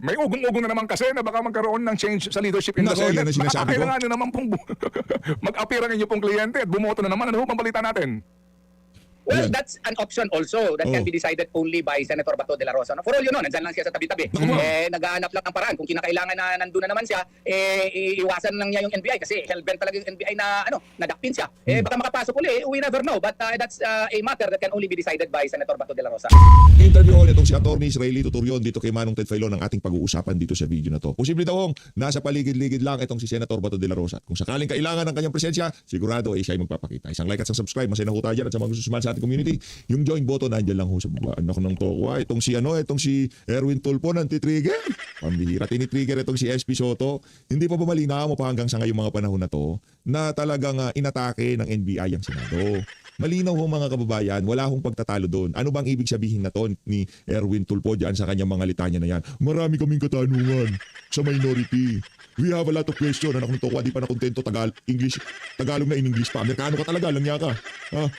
May ugong-ugong na naman kasi na baka magkaroon ng change sa leadership in the Nako, yan Senate. ang sinasabi ko. Kailangan nyo naman pong mag-appear ang inyong pong kliyente at bumoto na naman. Ano po pambalita natin? Well, Ayan. that's an option also that can be decided only by Senator Bato de la Rosa. No? For all you know, nandyan lang siya sa tabi-tabi. Nag-aanap lang ng paraan. Kung kinakailangan na nandun na naman siya, iiwasan lang niya yung NBI kasi hellbent talaga yung NBI na nadakpin siya. Baka makapasok uli, we never know. But that's a matter that can only be decided by Senator Bato de la Rosa. Interview ulit itong si Atty. Israelito Turion dito kay Manong Ted Filon ng ating pag-uusapan dito sa video na to. Posible daw nasa paligid-ligid lang itong si Senator Bato de la Rosa. Kung sakaling kailangan ng kanyang presensya, sigurado siya ay magpapakita. Isang like at isang subscribe, masaya na ho tayo dyan at sa mga gusto sumali sa ating community. Yung join button nandiyan lang ho sa baba. Anak ng tokwa. Itong si Erwin Tulfo nanti-trigger. Pambihira. Tinitrigger itong si SP Soto. Hindi pa ba malinaw mo pa hanggang sa ngayong mga panahon na to na talagang inatake ng NBI ang Senado. Malinaw ho mga kababayan, wala hong pagtatalo doon. Ano bang ibig sabihin na to ni Erwin Tulfo diyan sa kanyang mga litanya na yan? Marami kaming katanungan sa minority. We have a lot of questions. Anak ng tokwa, di pa na kontento. Tagalog na in English pa. Amerikano ka talaga, lang niya ka.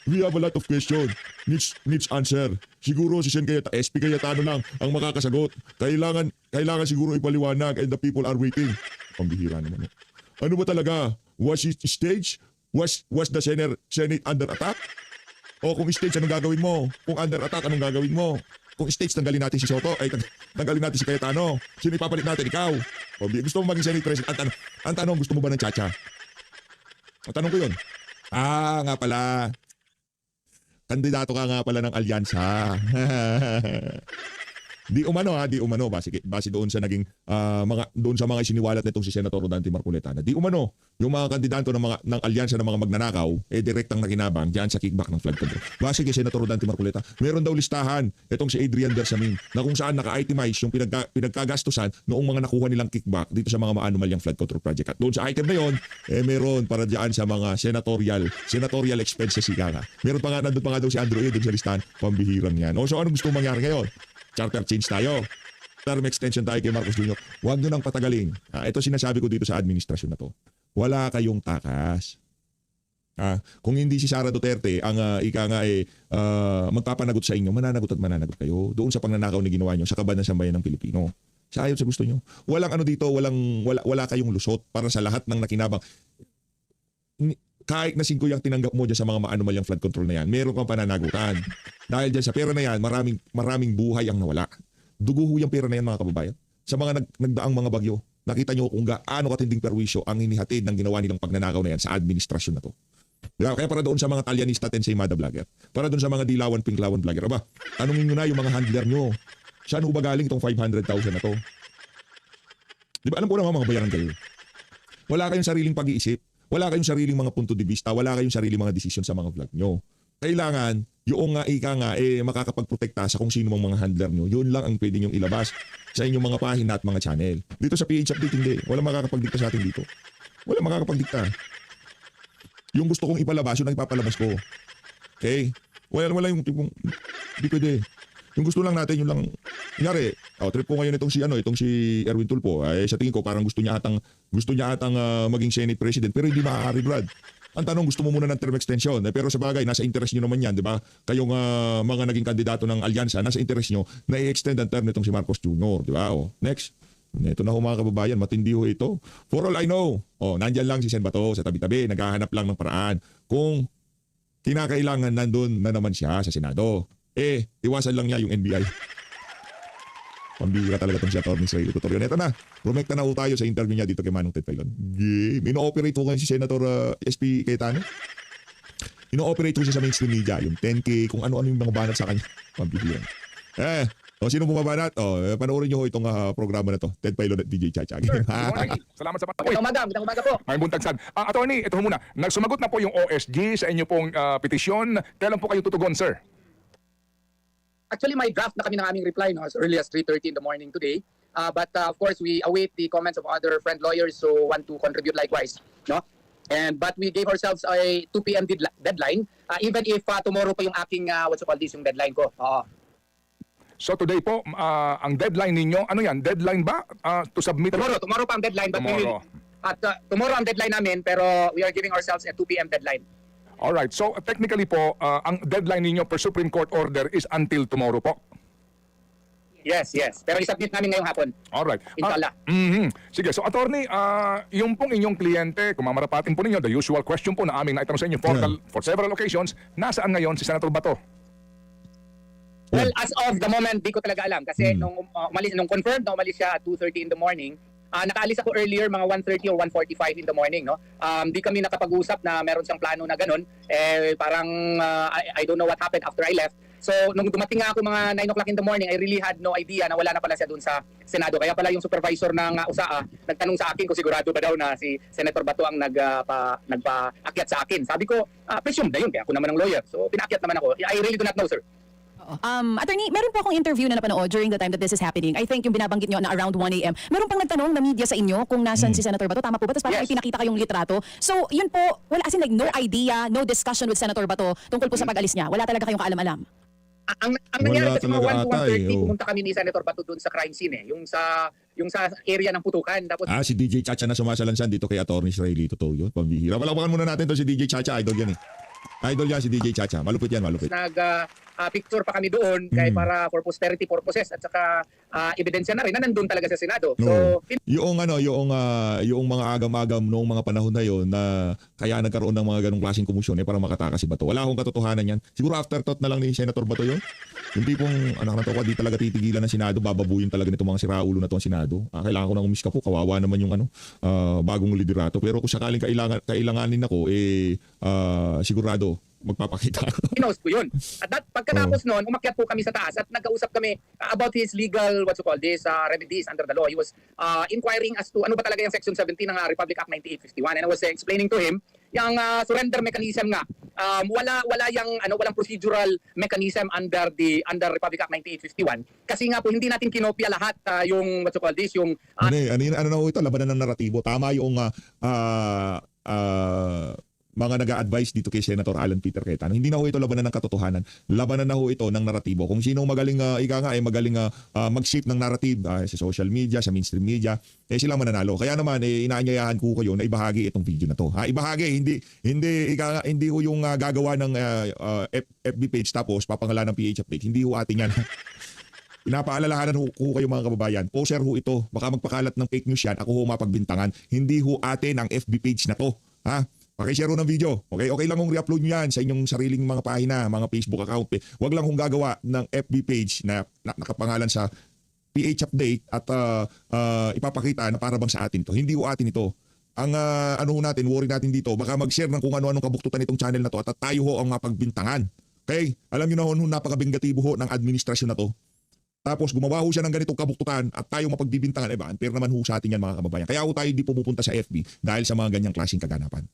We have a lot of questions. Needs answer. Siguro si Sen Cayetano, SP Cayetano lang ang makakasagot. Kailangan siguro ipaliwanag and the people are waiting. Pambihira naman. Ano ba talaga? Was it stage? Was the Senate under attack? O kung stage, anong gagawin mo? Kung under attack, anong gagawin mo? Kung stage, tanggalin natin si Soto, tanggalin natin si Cayetano. Sino ipapalit natin? Ikaw. O, gusto mo maging Senate President? Ang tanong, gusto mo ba ng Chacha? Ang tanong ko yun. Nga pala. Kandidato ka nga pala ng alyansa. Di umano base doon sa naging doon sa mga isiniwalat nitong si Senator Rodante Marcoleta. Di umano yung mga kandidato ng alyansa ng mga magnanakaw direktang nakinabang diyan sa kickback ng flood control. Base kay Senator Rodante Marcoleta, meron daw listahan itong si Adrian Bersamin na kung saan naka-itemize yung pinagkagastusan noong mga nakuha nilang kickback dito sa mga maanumalyang flood control project. At doon sa item na yon, meron para diyan sa mga senatorial expenses nga. Meron pa nga nandun pa nga daw si Andrew doon sa listahan, pambihirang yan. So anong gusto mong mangyari ngayon? Charter change tayo. Term extension tayo kay Marcos Jr. Huwag nyo nang patagalin. Ito sinasabi ko dito sa administrasyon na to. Wala kayong takas. Kung hindi si Sara Duterte ang magpapanagot sa inyo, mananagot kayo doon sa pagnanakaw na ginawa nyo sa kaban ng sambayan ng Pilipino. Sa ayaw sa gusto nyo. Wala kayong lusot para sa lahat ng nakinabang. Kahit na 5 yung tinanggap mo dyan sa mga maanumalyang flood control na yan, meron kang pananagutan. Dahil dyan sa pera na yan, maraming buhay ang nawala. Dugo ho yung pera na yan mga kababayan. Sa mga nagdaang mga bagyo, nakita nyo kung gaano katinding perwisyo ang hinihatid ng ginawa nilang pagnanakaw na yan sa administrasyon na to. Kaya para doon sa mga Talyanista Tenseimada vlogger, para doon sa mga Dilawan Pinklawan vlogger, tanungin nyo na yung mga handler nyo. Saan ho ba galing itong 500,000 na to? Di ba alam ko naman mga bayaran kayo? Wala kayong sariling pag-iisip. Wala kayong sariling mga punto de vista, wala kayong sariling mga desisyon sa mga vlog nyo. Kailangan, yung makakapagprotekta sa kung sino mga handler nyo, yun lang ang pwede nyong ilabas sa inyong mga pahina at mga channel. Dito sa PH Update, hindi. Wala makakapagdikta sa atin dito. Wala makakapagdikta. Yung gusto kong ipalabas, yun ang ipapalabas ko. Okay? Wala yung tipong, hindi pwede. Yung gusto lang natin, yun lang, kunyari, trip ko ngayon itong si Erwin Tulfo, sa tingin ko parang gusto niya atang maging Senate President, pero hindi maaari, Brad. Ang tanong, gusto mo muna ng term extension, pero sa bagay, nasa interest nyo naman yan, di ba? Kayong mga naging kandidato ng alyansa, nasa interest nyo na i-extend ang term nitong si Marcos Jr., di ba? Next. Ito na ho mga kababayan, matindi ho ito. For all I know, nandyan lang si Sen Bato sa tabi-tabi, naghahanap lang ng paraan. Kung kinakailangan nandun na naman siya sa Senado, iwasan lang niya yung NBI. Pambihira talaga itong si Atty. Israelito Turion. Ito na, rumekta na ho tayo sa interview niya dito kay Manong Ted Filon. Ino-operate ho ngayon si Senator SP Cayetano. Ino-operate ho siya sa mainstream media, yung 10K, kung ano-ano yung mga banat sa kanya. Pambihira. Sino bumabanat? Panoorin niyo ho itong programa na to. Ted Filon at DJ Chacha. Sir, good morning. Salamat sa Magandang umaga po. May buntagsan. Attorney, ito ho muna. Nagsumagot na po yung OSG sa inyo pong petisyon. Kailan po kayo tutugon, sir? Actually, may draft na kami ng aming reply as early as 3:30 in the morning today. But of course, we await the comments of other friend lawyers who want to contribute likewise. No? But we gave ourselves a 2 p.m. deadline, even if tomorrow pa yung aking, yung deadline ko. So today po, ang deadline ninyo, ano yan? Deadline ba to submit? Tomorrow pa ang deadline. But tomorrow ang deadline namin, pero we are giving ourselves a 2 p.m. deadline. Alright, so technically po, ang deadline ninyo per Supreme Court order is until tomorrow po. Yes. Pero i-submit namin ngayong hapon. Alright. Inshallah. Sige, so attorney, yung pong inyong kliyente, kung mamarapatin po ninyo, the usual question po na aming naitanong sa inyo for several occasions, nasaan ngayon si Senator Bato? Well, as of the moment, di ko talaga alam. Kasi nung confirmed na umalis siya at 2:30 in the morning, nakaalis ako earlier, mga 1:30 or 1:45 in the morning. No? Di kami nakapag-usap na meron siyang plano na ganun. Parang I don't know what happened after I left. So, nung dumating nga ako mga 9 o'clock in the morning, I really had no idea na wala na pala siya dun sa Senado. Kaya pala yung supervisor ng USAA nagtanong sa akin kung sigurado ba daw na si Senator Bato ang nagpa-akyat sa akin. Sabi ko, presume na yun, kaya ako naman ang lawyer. So, pinaakyat naman ako. I really do not know, sir. Attorney, meron po akong interview na napanood during the time that this is happening. I think yung binabanggit nyo na around 1 a.m. Meron pang nagtanong na media sa inyo kung nasan si Senator Bato. Tama po ba? Tapos parang Yes. may pinakita kayong litrato. So, yun po, wala as in like no idea, no discussion with Senator Bato tungkol po sa pag-alis niya. Wala talaga kayong kaalam-alam. Ang nangyari Wala kasi mga talaga 1 to ata 1:30, oo. pumunta kami ni Senator Bato doon sa crime scene yung sa area ng putukan. Tapos Si DJ Chacha na sumasalansan dito kay Atty. Israeli. Totoo yun. Pambihira. Palakpakan muna natin to si DJ Chacha. Idol yan eh. Idol yan si DJ Chacha. Malupit yan, malupit. picture pa kami doon kaya para for posterity purposes at saka ebidensya na rin na nandun talaga sa Senado. So, yung mga agam-agam noong mga panahon na yon na kaya nagkaroon ng mga ganong klaseng komisyon para makatakas si Bato. Wala akong katotohanan yan. Siguro afterthought na lang ni Senator Bato yun. Yung tipong anak na to, di talaga titigilan ng Senado, bababuyin talaga nito mga siraulo na to ang Senado. Kailangan ko nang umiska po, kawawa naman yung bagong liderato. Pero kung sakaling kailanganin ako, sigurado magpapakita ako. Pinost ko yun. At pagkatapos noon, umakyat po kami sa taas at nagkausap kami about his legal, remedies under the law. He was inquiring as to ano ba talaga yung Section 17 ng Republic Act 9851. And I was explaining to him, yung surrender mechanism nga, walang procedural mechanism under Republic Act 9851. Kasi nga po, hindi natin kinopya lahat yung Ano na ho ito, labanan ng naratibo. Tama yung mga nag-a-advise dito kay Senator Alan Peter Cayetano. Hindi na ho ito labanan ng katotohanan. Labanan na ho ito ng naratibo. Kung sino magaling magaling mag-shape ng narrative sa social media, sa mainstream media, sila mananalo. Kaya naman inaanyayahan ko kayo na ibahagi itong video na to. Ibahagi, hindi ho yung gagawa ng FB page tapos papangalanan ng PH update. Hindi ho atin yan. Pinapaalalahanan ko kayo mga kababayan. Poser ho ito. Baka magpakalat ng fake news yan. Ako ho mapagbintangan. Hindi ho atin ang FB page na to. Pakishare ng video. Okay lang kung re-upload nyo yan sa inyong sariling mga pahina, mga Facebook account. Huwag lang kung gagawa ng FB page na nakapangalan sa PH Update at ipapakita na para bang sa atin to. Hindi ho atin ito. Ang natin, worry natin dito, baka mag-share ng kung ano-anong kabuktutan itong channel na to at tayo ho ang mapagbintangan. Okay? Alam nyo na ho, napakabingatibo ho ng administrasyon na to. Tapos gumawa ho siya ng ganitong kabuktutan at tayo mapagbibintangan, unfair naman ho sa atin yan mga kababayan. Kaya ho tayo hindi pumupunta sa FB dahil sa mga ganyang klaseng kaganapan.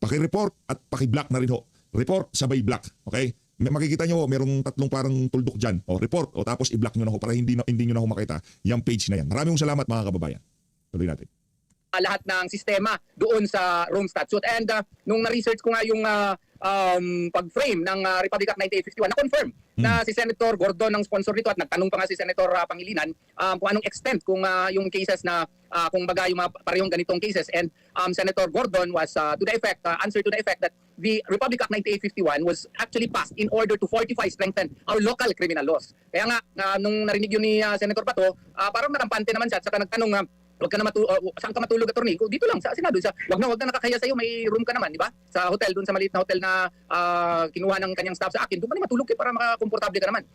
Paki-report at paki-block na rin ho. Report, sabay block. Okay? Makikita nyo ho, merong tatlong parang tuldok dyan. Report, tapos i-block nyo na ho para hindi nyo na ho makita yung page na yan. Maraming salamat mga kababayan. Tuloy natin. Lahat ng sistema doon sa Rome Statute. And nung na-research ko nga yung pag-frame ng Republic Act 9851, na-confirm na si Senator Gordon ang sponsor nito at nagtanong pa nga si Senator Pangilinan kung anong extent kung yung cases na kung baga yung mga parehong ganitong cases. And Senator Gordon was answer to the effect that the Republic Act 9851 was actually passed in order to fortify, strengthen our local criminal laws. Kaya nga, nung narinig yun ni Senator Bato, parang nakampante naman siya at saka nagtanong wag ka na saan ka matulog, attorney? Dito lang sa Senado. Wag na nakakaya sa'yo, may room ka naman, di ba? Sa hotel, doon sa maliit na hotel na kinuha ng kanyang staff sa akin, doon pa na matulog para makakomportable ka naman.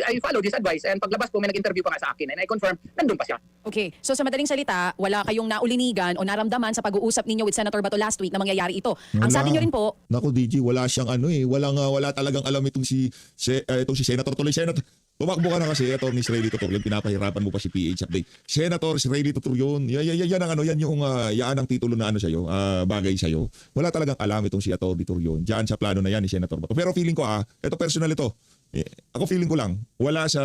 I followed his advice and paglabas po may nag-interview pa nga sa akin and I confirm, nandun pa siya. Okay. So sa madaling salita, wala kayong naulinigan o naramdaman sa pag-uusap ninyo with Senator Bato last week na mangyayari ito. Ang sabi niyo rin po, Naku DJ, wala siyang wala talagang alam itong si Senator tuloy. Senator, tumakbo ka na kasi, Atty. Israeli Tutorial, pinapahirapan mo pa si PH Update. Senator Israeli Tutorial, yan yung ang titulo na sa'yo, bagay sa'yo. Wala talagang alam itong si Atty. Tutorial. Diyan sa plano na yan ni Senator Bato. Pero feeling ko, ito personal ito. Ako feeling ko lang, wala sa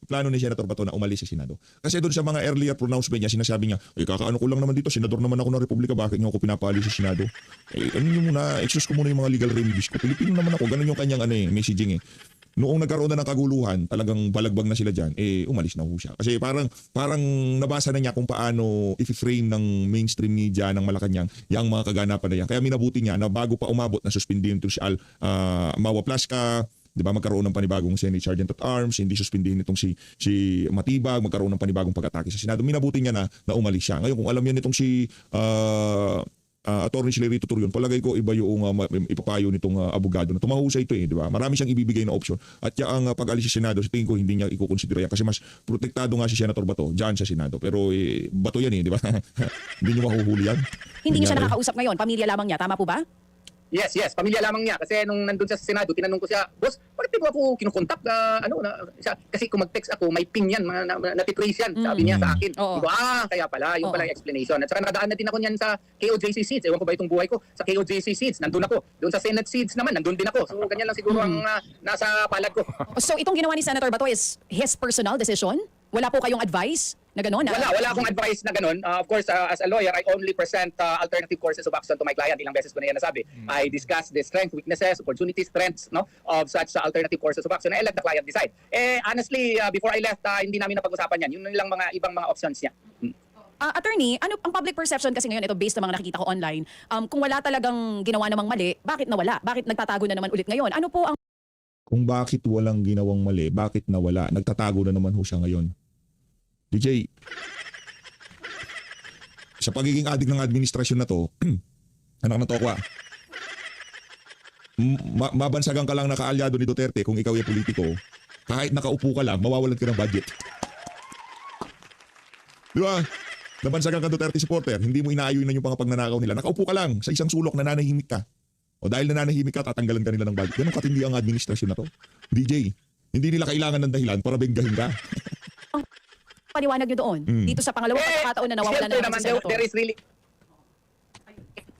plano ni Senator Bato na umalis sa Senado. Kasi doon sa mga earlier pronouncement niya, sinasabi niya, kakaano ko lang naman dito, senador naman ako ng Republika, bakit niyo ako pinapaalis sa Senado? Excuse ko muna yung mga legal remedies ko. Pilipino naman ako, ganun yung kanyang messaging Noong nagkaroon na ng kaguluhan, talagang balagbag na sila dyan, umalis na ho siya. Kasi parang nabasa na niya kung paano i-frame ng mainstream media ng Malacanang yung mga kaganapan na yan. Kaya minabuti niya na bago pa umabot na suspindihin ito si Mawa Plasca, 'di ba? Magkaroon ng panibagong Senate Sergeant at Arms, hindi suspindihin itong si Matibag, magkaroon ng panibagong pag-atake sa Senado. Minabuti niya na umalis siya. Ngayon kung alam niya nitong si Attorney Rito Turion, palagay ko iba yung ipapayo nitong abogado na tumahusay ito, di ba? Marami siyang ibibigay na option. At ang pag-alis sa Senado, sa tingin ko hindi niya ikukonsidera yan kasi mas protektado nga si Senator Bato diyan sa Senado. Pero Bato yan, di ba? Hindi niyo mahuhuli yan. Hindi niya siya nakakausap ngayon, pamilya lamang niya, tama po ba? Yes, pamilya lamang niya. Kasi nung nandun siya sa Senado, tinanong ko siya, boss, bakit di mo ako kinukontak? Kasi kung mag-text ako, may ping yan, natitrace yan, sabi niya sa akin. Oo. Diba, kaya pala, yung pala yung explanation. At saka nadaan na din ako niyan sa KOJC seats. Ewan ko ba itong buhay ko? Sa KOJC seats, nandun ako. Doon sa Senate seats naman, nandun din ako. So, ganyan lang siguro ang nasa palad ko. So itong ginawa ni Senator Bato is his personal decision? Wala po kayong advice na gano'n? Wala akong advice na ganun. Of course, as a lawyer, I only present alternative courses of action to my client. Ilang beses ko na yan nasabi. I discuss the strengths, weaknesses, opportunities, strengths of such alternative courses of action. I let the client decide. Honestly, before I left, hindi namin napag-usapan yan. Yun lang mga ibang mga options niya. Attorney, ano ang public perception kasi ngayon, ito based sa mga nakikita ko online, kung wala talagang ginawa namang mali, bakit nawala? Bakit nagtatago na naman ulit ngayon? Ano po ang Kung bakit walang ginawang mali, bakit nawala? Nagtatago na naman ho siya ngayon. DJ, sa pagiging adik ng administrasyon na to, anak na tokwa, mabansagan ka lang na kaalyado ni Duterte kung ikaw yung politiko, kahit nakaupo ka lang, mawawalan ka ng budget. Di ba? Nabansagan ka Duterte supporter, hindi mo inaayoy na yung pagnanakaw nila. Nakaupo ka lang sa isang sulok, nananahimik ka. O dahil nananahimik ka, tatanggalan ka nila ng budget. Ganun katindi ang administrasyon na to. DJ, hindi nila kailangan ng dahilan para benggahin ka. paliwanag nyo doon? Dito sa pangalawang pagkakataon na nawawala na naman si Senator. There is really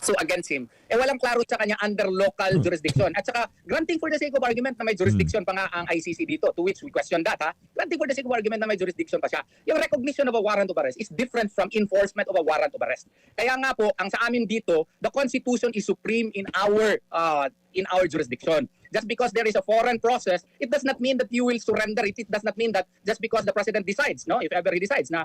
so against him. Walang klaro sa kanya under local jurisdiction. At saka, granting for the sake of argument na may jurisdiction pa nga ang ICC dito, to which we question that, granting for the sake of argument na may jurisdiction pa siya, yung recognition of a warrant of arrest is different from enforcement of a warrant of arrest. Kaya nga po, ang sa amin dito, the Constitution is supreme in our jurisdiction. Just because there is a foreign process, it does not mean that you will surrender it. It does not mean that just because the president decides, no, if ever he decides na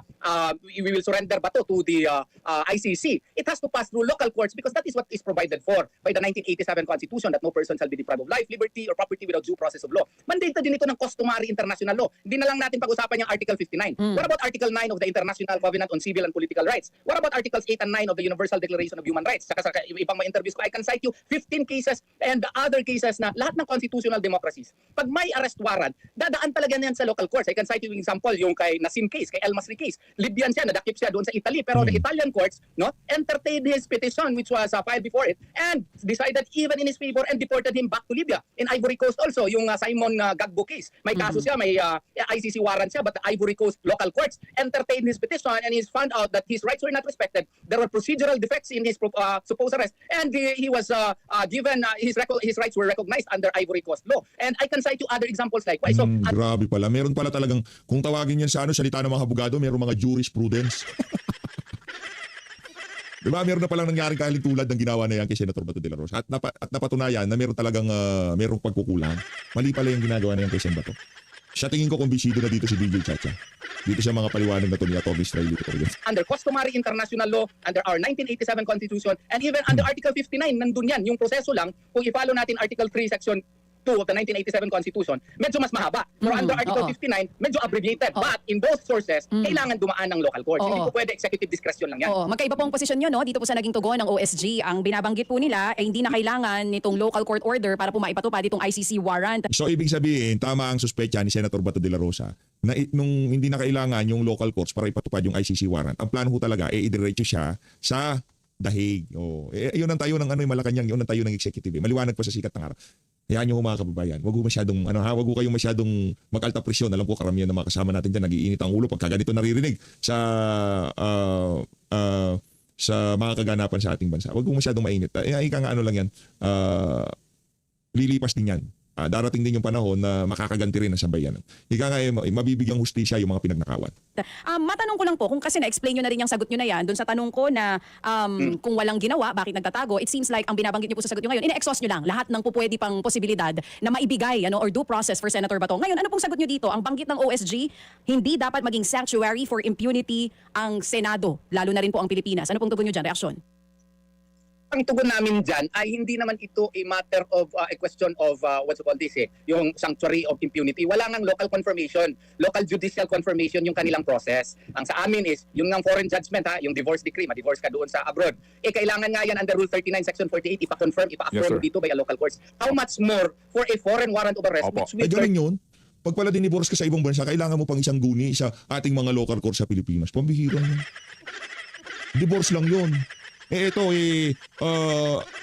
we will surrender Bato to the ICC, it has to pass through local courts because that is what is provided for by the 1987 Constitution, that no person shall be deprived of life, liberty, or property without due process of law. Mandated din ito ng customary international law. Hindi na lang natin pag-usapan yung Article 59. What about Article 9 of the International Covenant on Civil and Political Rights? What about Articles 8 and 9 of the Universal Declaration of Human Rights? Saka sa ibang mga interviews ko, I can cite you 15 cases and the other cases na lahat ng constitutional democracies. Pag may arrest warrant, dadaan talaga yan sa local courts. I can cite you an example, yung kay Nassim case, kay El Masri case. Libyan siya, nadakip siya doon sa Italy, pero the Italian courts, no, entertained his petition which was filed before it and decided even in his favor and deported him back to Libya. In Ivory Coast also, yung Simon Gbagbo case. May kaso siya, may ICC warrant siya, but the Ivory Coast local courts entertained his petition and he's found out that his rights were not respected. There were procedural defects in his supposed arrest and he was given his rights were recognized under Ivory Coast law. And I can cite you other examples likewise. So, Grabe pala. Meron pala talagang, kung tawagin yan sa salita ng mga abogado, meron mga jurisprudence. Diba? Meron na palang nangyaring kahintulad ng ginawa na yan kay Senator Bato de la Rosa. At napatunayan na meron talagang merong pagkukulang. Mali pala yung ginagawa na yan kay Sen Bato. Siya tingin ko kumbisido na dito si DJ Chacha. Dito siya mga paliwanag na to ni Atty. Rito Turion. Under customary international law, under our 1987 Constitution, and even under Article 59, nandun yan. Yung proseso lang, kung i-follow natin Article 3, Section 2 of the 1987 Constitution, medyo mas mahaba. Pero under Article 59, medyo abbreviated. But in both sources, kailangan dumaan ng local courts. Hindi po pwede executive discretion lang yan. Oo, magkaiba po ang posisyon nyo, no? Dito po sa naging tugon ng OSG, ang binabanggit po nila ay hindi na kailangan nitong local court order para po maipatupad itong ICC warrant. So ibig sabihin, tama ang suspecha ni Senator Bato de la Rosa na nung hindi na kailangan yung local courts para ipatupad yung ICC warrant. Ang plano ko talaga, idiretso siya sa dahig. Yun ang tayo ng Malacanang, yun ang tayo ng executive. Maliwanag pa sa sikat ng araw. Hayaan nyo mga kababayan. Wag ho kayong masyadong mag-alta presyon. Alam ko karamihan ng mga kasama natin dyan, nag-iinit ang ulo pagka ganito naririnig sa mga kaganapan sa ating bansa. Wag ho masyadong mainit. Ika nga lang yan, lilipas din yan. Darating din yung panahon na makakaganti rin ang sambayanan. Ika nga, mabibigyang hustisya yung mga pinagnakawan. Matanong ko lang po, kung kasi na-explain nyo na rin yung sagot nyo na yan, dun sa tanong ko na kung walang ginawa, bakit nagtatago, it seems like ang binabanggit nyo po sa sagot nyo ngayon, ina-exhaust nyo lang lahat ng pupwede pang posibilidad na maibigay or due process for Senator Bato. Ngayon, ano pong sagot nyo dito? Ang banggit ng OSG, hindi dapat maging sanctuary for impunity ang Senado, lalo na rin po ang Pilipinas. Ano pong tugon nyo dyan? Reaksyon? Ang tugon namin dyan ay hindi naman ito a matter of a question of what's it called this yung sanctuary of impunity. Wala ngang local confirmation, local judicial confirmation yung kanilang process. Ang sa amin is yung ng foreign judgment yung divorce decree, ma-divorce ka doon sa abroad. Kailangan nga yan under Rule 39 Section 48 ipa-confirm, Yes, sir. dito by a local courts. How much more for a foreign warrant of arrest Opo. which Ay, will ganun yun. Pag pala dinivorce ka sa ibang bansa, kailangan mo pang isang guni sa ating mga local court sa Pilipinas. Pambihirang yun. Divorce lang yun. Ito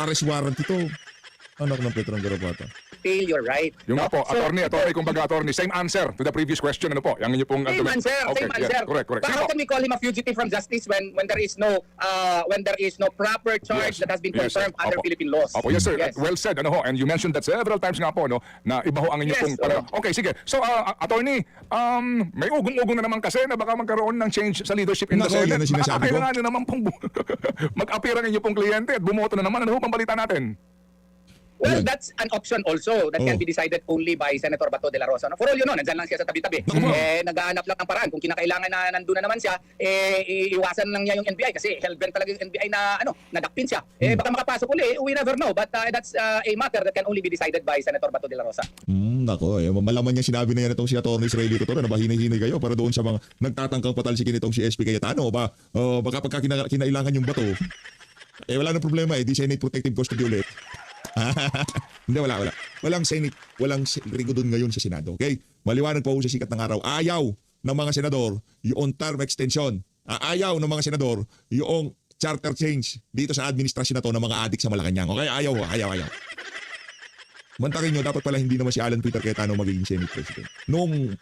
arrest warrant ito. Anak ng Petrang Garapata. fail your right. Yung nga po, So, attorney, kumbaga attorney, same answer to the previous question, ano po? Yang inyo pong... Same answer, Okay, same yes, answer. correct. But Sige how po. can we call him a fugitive from justice when there is no proper charge that has been Yes, confirmed under opo. Philippine laws? Opo, yes sir. Yes. Well said. Ano ho? And you mentioned that several times nga po, no, na iba ho ang inyo Yes, pong... Okay, sige. So, attorney, may ugong-ugong na naman kasi na baka magkaroon ng change sa leadership in the Nako, Senate. yan ang sinasabi ko. Kailangan nyo naman pong mag-appear ang inyo pong kliyente at bumoto na naman. Ano ho pang balita natin? Well, Ayan. that's an option also that can Oh. be decided only by Senator Bato de la Rosa. No? For all you know, nandyan lang siya sa tabi-tabi. Naku, ma'am. Naghahanap lang ng paraan. Kung kinakailangan na nandun na naman siya, iiwasan lang niya yung NBI kasi hellbent talaga yung NBI na nadakpin siya. Baka makapasok uli, we never know. But that's a matter that can only be decided by Senator Bato de la Rosa. Nako, malaman niya sinabi na yan itong si Atty. Israeli Totoro na bahinay-hinay kayo para doon sa mga nagtatangkang patalsikin itong si SP Cayetano ba baka pagka kinailangan yung bato wala na problema di Senate Protective Custody ulit. Hindi, wala. Walang rigo doon ngayon sa Senado. Okay? Maliwanag po sa sikat ng araw. Ayaw ng mga senador yung term extension. Ayaw ng mga senador yung charter change dito sa administrasyon na to ng mga adik sa Malacanang. Okay? Ayaw. Mantakin nyo, dapat pala hindi naman si Alan Peter Cayetano magiging Senate President. Noong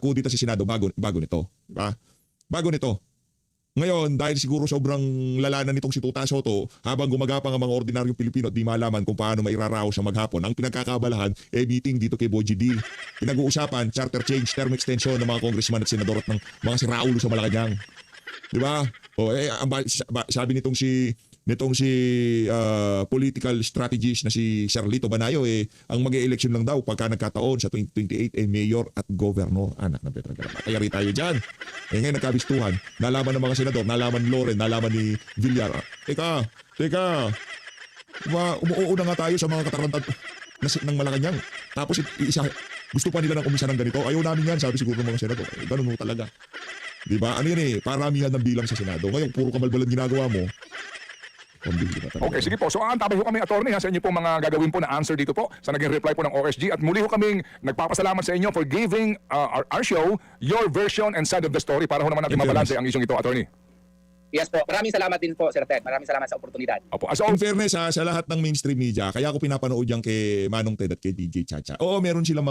kudita sa Senado, bago nito. Diba? Bago nito. Ngayon, dahil siguro sobrang lalanan nitong si Tuta Soto, habang gumagapang ang mga ordinaryong Pilipino at di malaman kung paano mairaraos sa maghapon, ang pinagkakabalahan, meeting dito kay Boy GD. Pinag-uusapan, charter change, term extension ng mga congressman at senador at ng mga siraulo sa Malacanang. Di ba? Sabi nitong si political strategist na si Charlito Banayo ang mag-e-election lang daw pagka nagkataon sa 2028 mayor at governor. Anak ng Petra Garapata. Kaya rin tayo dyan. Ngayon nagkabistuhan. Nalaman ng mga senador, nalaman ni Loren, nalaman ni Villar. Teka. Umuuna nga tayo sa mga katarantad ng Malacanang. Tapos gusto pa nila ng umisa ng ganito. Ayaw namin yan, sabi siguro ng mga senador. Ganun mo talaga. Diba? Ano yan paramihan ng bilang sa Senado. Ngayon, puro kamalbalan ginagawa mo. Okay, sige po. So aantabay ho kami, attorney, sa inyo po mga gagawin po na answer dito po sa naging reply po ng OSG. At muli ho kaming nagpapasalamat sa inyo for giving our show your version and side of the story para ho naman natin Thank you, mabalanse ang isyong ito, attorney. Yes po. Maraming salamat din po, Sir Ted. Maraming salamat sa oportunidad. Opo. As In always, fairness sa lahat ng mainstream media, kaya ako pinapanood yan kay Manong Ted at kay DJ Chacha. Oo, meron silang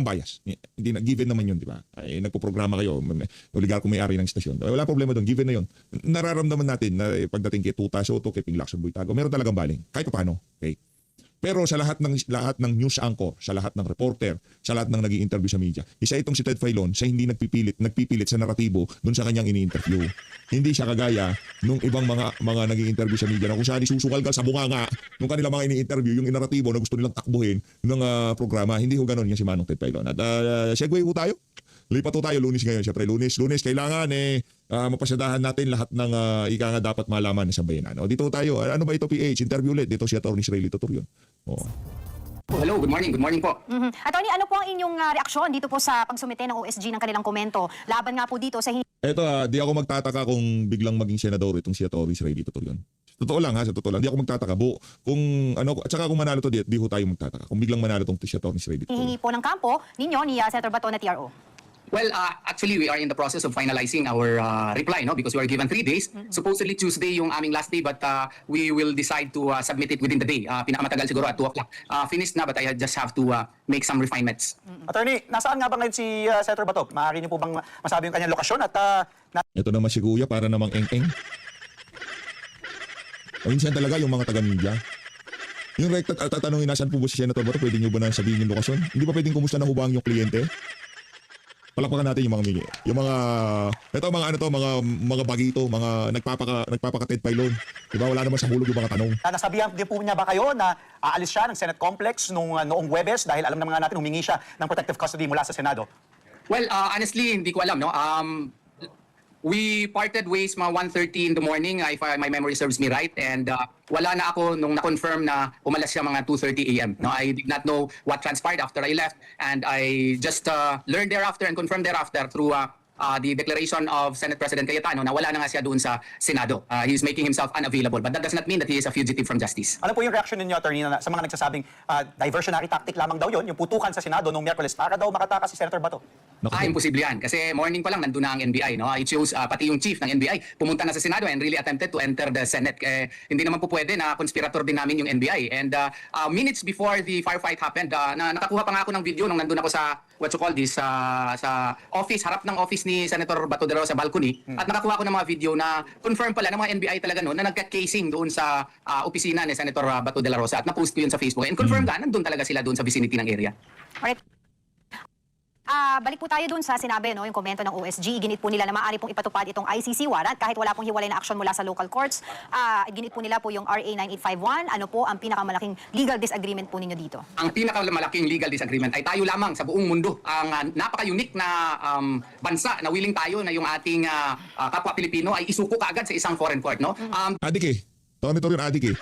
bias. Hindi na given naman yun, di ba? Nagpo-programa kayo, oligarko may-ari ng istasyon. Wala problema doon, given na yun. Nararamdaman natin na pagdating kay Tuta Soto, kay Ping Lacson Boytago, meron talagang baling. Kahit paano, okay? Pero sa lahat ng news anchor, sa lahat ng reporter, sa lahat ng nag-i-interview sa media, isa itong si Ted Filon sa hindi nagpipilit sa naratibo doon sa kanyang ini-interview. Hindi siya kagaya nung ibang mga nag-i-interview sa media na kung saan isusukalgal sa bunganga nung kanila mga ini-interview yung naratibo na gusto nilang takbuhin ng programa. Hindi ho ganun yan si Manong Ted Filon. At segue ho tayo. Lipat po tayo Lunes ngayon. Siyempre Lunes kailangan mapasyadahan natin lahat ng ika nga dapat malaman sa bayanan. Dito tayo. Ano ba ito PH? Interview ulit. Dito si Atty. Israeli Totoro. Hello, good morning po. Attorney, ano po ang inyong reaksyon dito po sa pagsumite ng OSG ng kanilang komento? Laban nga po dito sa Eto di ako magtataka kung biglang maging senador itong si Atty. Israeli Totoro. Totoo lang sa totoo lang. Di ako magtataka. Kung at saka kung manalo to, di ho tayo magtataka. Kung biglang manalo tong si Atty. Israeli Totoro. hihingi po ng kampo ninyo ni Senator Bato na TRO. Well, actually, we are in the process of finalizing our reply, because we are given 3 days. Supposedly Tuesday yung aming last day, but we will decide to submit it within the day. Pinakamatagal siguro at 2 o'clock. Finished na, but I just have to make some refinements. Attorney, nasaan nga ba ngayon si Senator Bato? Maaari niyo po bang masabi yung kanyang lokasyon at Ito naman si Kuya para namang eng-eng. Minsan talaga yung mga taga-media. Yung tatanungin nasan po ba si Senator Bato, pwede nyo ba na sabihin yung lokasyon? Hindi ba pwedeng kumusta na hubang yung kliyente? Palakpakan natin yung mga bagito, mga nagpapaka-Ted Filon. Diba? Wala naman sa hulog yung mga tanong. nasabihan din po niya ba kayo na aalis siya ng Senate Complex noong Huwebes dahil alam naman nga natin humingi siya ng protective custody mula sa Senado? Well, honestly, hindi ko alam, no? we parted ways mga 1:30 in the morning, if my memory serves me right. And wala na ako nung na-confirm na umalas siya mga 2:30 a.m. No, I did not know what transpired after I left. And I just learned thereafter and confirmed thereafter through the declaration of Senate President Cayetano na wala na nga siya doon sa Senado. He is making himself unavailable. But that does not mean that he is a fugitive from justice. Ano po yung reaction ninyo, Attorney, sa mga nagsasabing diversionary tactic lamang daw yun, yung putukan sa Senado noong Miyerkules para daw makatakas si Senator Bato? Imposible yan. Kasi morning pa lang nandun na ang NBI. No? It shows pati yung chief ng NBI pumunta na sa Senado and really attempted to enter the Senate. Hindi naman po pwede na conspirator din namin yung NBI. And minutes before the firefight happened, nakakuha pa nga ako ng video nung nandun ako sa sa office, harap ng office ni Senator Bato de la Rosa sa balcony. At nakakuha ko ng mga video na confirm pala ng mga NBI talaga noon na nagka-casing doon sa opisina ni Senator Bato de la Rosa. At na-post ko yun sa Facebook. And confirm ka, nandun talaga sila doon sa vicinity ng area. Alright. Balik po tayo dun sa sinabi, no, yung komento ng OSG. Iginit po nila na maaari pong ipatupad itong ICC warrant kahit wala pong hiwalay na aksyon mula sa local courts. Iginit po nila po yung RA 9851. Ano po ang pinakamalaking legal disagreement po ninyo dito? Ang pinakamalaking legal disagreement ay tayo lamang sa buong mundo. Ang napaka-unique na bansa na willing tayo na yung ating kapwa Pilipino ay isuko kaagad sa isang foreign court. No? Adik eh. Tawag nito rin adik eh.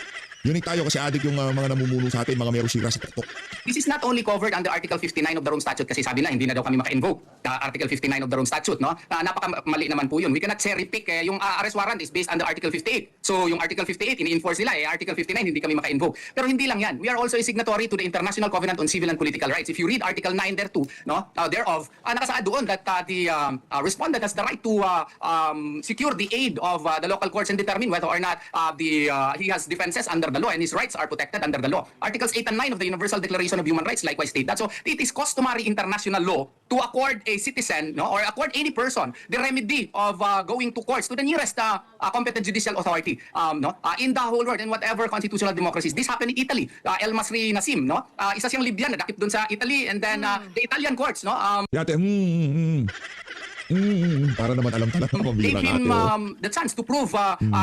Unique tayo kasi adik yung mga namumuno sa atin, mga merong sira sa TikTok. This is not only covered under Article 59 of the Rome Statute kasi sabi na hindi na daw kami maka-invoke Article 59 of the Rome Statute, no? Napakamali naman po yun. We cannot cherry pick. Yung arrest warrant is based under Article 58. So yung Article 58 ini-enforce nila, Article 59 hindi kami maka-invoke. Pero hindi lang yan. We are also a signatory to the International Covenant on Civil and Political Rights. If you read Article 9 there too, no? Thereof, nakasaad doon that the respondent has the right to secure the aid of the local courts and determine whether or not he has defenses under the law and his rights are protected under the law. Articles 8 and 9 of the Universal Declaration of Human Rights likewise state that. So it is customary international law to accord a citizen, no, or accord any person the remedy of going to courts to the nearest competent judicial authority, in the whole world and whatever constitutional democracies. This happened in Italy. El Masri Nassim, no, isa siyang Libyan na dakip doon sa Italy, and then the Italian courts, no, Yate, para naman alam talaga gave mabilang him ate. the chance to prove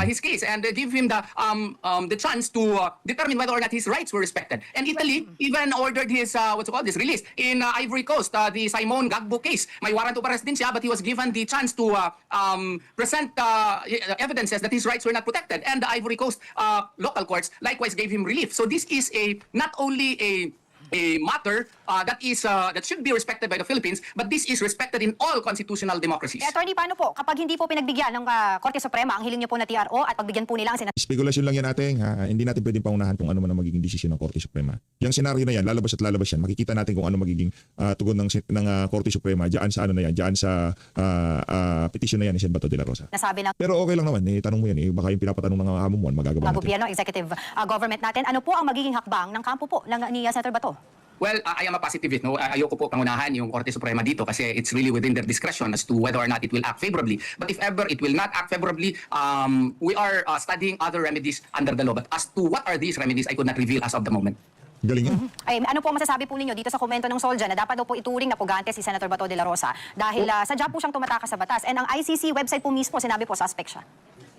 his case and give him the chance to determine whether or not his rights were respected. And Italy even ordered his this release in Ivory Coast, the Simon Gbagbo case. May warrant of arrest din siya, but he was given the chance to present evidences that his rights were not protected. And the Ivory Coast local courts likewise gave him relief. So this is not only a matter that should be respected by the Philippines, but this is respected in all constitutional democracies. Attorney, paano po? Kapag hindi po pinagbigyan ng Korte Suprema ang hiling niyo po na TRO at pagbigyan po nila ang Senado, Spekulasyon lang yan natin. Hindi natin pwedeng paunahan kung ano man ang magiging desisyon ng Korte Suprema. Yung senaryo na yan, lalabas at lalabas yan. Makikita natin kung ano magiging tugon ng Korte Suprema diyan sa ano na yan, diyan sa petition na yan ni Sen Bato de la Rosa. nasabi ng Pero okay lang naman, tanong mo yan. Baka yung pinapatanong ng hamon magagawa natin. gobyerno, executive government natin. Ano po ang magiging hakbang ng kampo po ni Senator Bato? Well, I am a positivist. No? Ayoko po pangunahan yung Korte Suprema dito kasi it's really within their discretion as to whether or not it will act favorably. But if ever it will not act favorably, we are studying other remedies under the law. But as to what are these remedies, I could not reveal as of the moment. Galing yan. Ay, ano po ang masasabi po ninyo dito sa komento ng Soldier na dapat daw po ituring na pugante si Senator Bato de la Rosa dahil sadya po siyang tumatakas sa batas, and ang ICC website po mismo sinabi po suspect siya.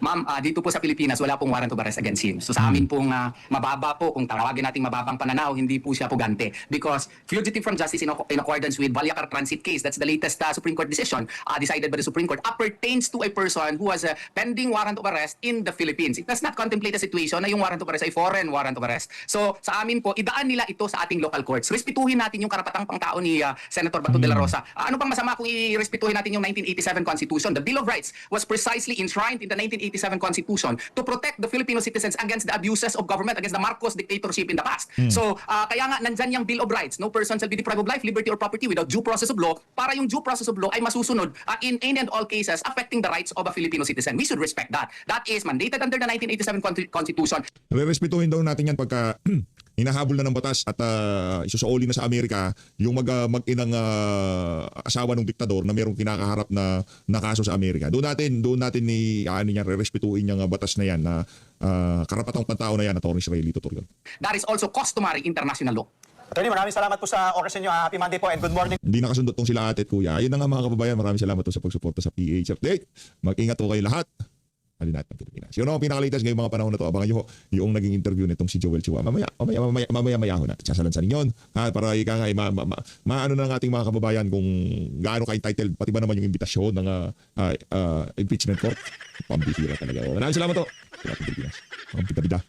Ma'am, dito po sa Pilipinas, wala pong warrant of arrest against him. So sa amin pong mababa po, kung tawagin nating mababang pananaw, hindi po siya pugante. Because fugitive from justice in accordance with Valyacar Transit case, that's the latest Supreme Court decision decided by the Supreme Court, appertains to a person who has a pending warrant of arrest in the Philippines. It does not contemplate a situation na yung warrant of arrest ay foreign warrant of arrest. So sa amin po, idaan nila ito sa ating local courts. Respetuhin natin yung karapatang pangtao ni Senator Bato de la Rosa. Ano pang masama kung i-respetuhin natin yung 1987 Constitution? The Bill of Rights was precisely enshrined in the 1987 Constitution to protect the Filipino citizens against the abuses of government, against the Marcos dictatorship in the past. So, kaya nga nandyan yung Bill of Rights. No person shall be deprived of life, liberty, or property without due process of law, para yung due process of law ay masusunod in any and all cases affecting the rights of a Filipino citizen. We should respect that. That is mandated under the 1987 Constitution. Rerespetuhin daw natin yan pagka hinahabol na ng batas at isusauli na sa Amerika yung mag-inang asawa ng diktador na merong kinakaharap na kaso sa Amerika. Doon natin rerespetuhin yung batas na yan na karapatang pantao na yan, Atty. Israelito Torion. That is also customary international law. Attorney, maraming salamat po sa oras ninyo. Happy Monday po and good morning. Hindi nakasundot tong sila ate at kuya. Ayun na nga mga kababayan, maraming salamat po sa pagsuporta sa PH Update. Mag-ingat po kayo lahat. natin ng Pilipinas. Yun ang pinaka-latest ngayong mga panahon na to. Abangan nyo yung naging interview nitong si Joel Chua. Mamaya ho natin sasalansan ninyo. Para maano na ng ating mga kababayan kung gaano ka-entitled, pati ba naman yung imbitasyon ng impeachment court. Pambihira talaga. Maraming salamat to. Pilipinas. Mga bida-bida.